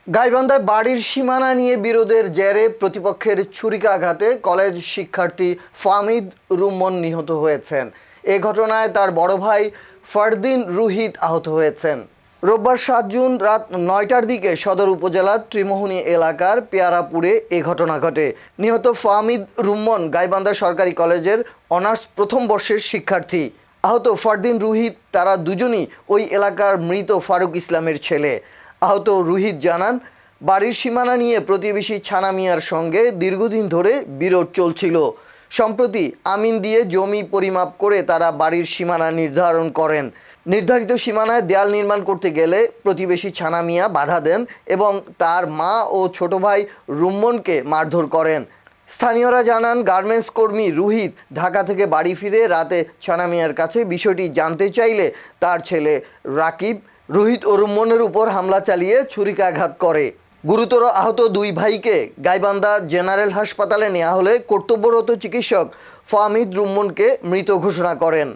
গাইবান্ধায় বাড়ির সীমানা নিয়ে বিরোধের জেরে প্রতিপক্ষের ছুরিকাঘাতে কলেজ শিক্ষার্থী ফাহমিদ রুম্মন নিহত হয়েছেন। এ ঘটনায় তার বড় ভাই ফারদিন রুহিত আহত হয়েছেন। রোববার ৭ জুন রাত ৯টার দিকে সদর উপজেলার ত্রিমোহনী এলাকার পেয়ারাপুরে এ ঘটনা ঘটে। নিহত ফাহমিদ রুম্মন গাইবান্ধা সরকারি কলেজের অনার্স প্রথম বর্ষের শিক্ষার্থী। আহত ফারদিন রুহিত তারা দুজনই ওই এলাকার মৃত ফারুক ইসলামের ছেলে। আহত রুহিত জানান, বাড়ির সীমানা নিয়ে প্রতিবেশী ছানা মিয়ার সঙ্গে দীর্ঘদিন ধরে বিরোধ চলছিল। সম্প্রতি আমিন দিয়ে জমি পরিমাপ করে তারা বাড়ির সীমানা নির্ধারণ করেন। নির্ধারিত সীমানায় দেয়াল নির্মাণ করতে গেলে প্রতিবেশী ছানা মিয়া বাধা দেন এবং তার মা ও ছোট ভাই রুম্মনকে মারধর করেন। স্থানীয়রা জানান, গার্মেন্টস কর্মী রুহিত ঢাকা থেকে বাড়ি ফিরে রাতে ছানা মিয়ার কাছে বিষয়টি জানতে চাইলে তার ছেলে রাকিব রুহিত ও রুম্মনের উপর হামলা চালিয়ে ছুরিকাঘাত করে। গুরুতর আহত দুই ভাইকে গাইবান্ধা জেনারেল হাসপাতালে নেওয়া হলে কর্তব্যরত চিকিৎসক ফাহমিদ রুম্মনকে মৃত ঘোষণা করেন।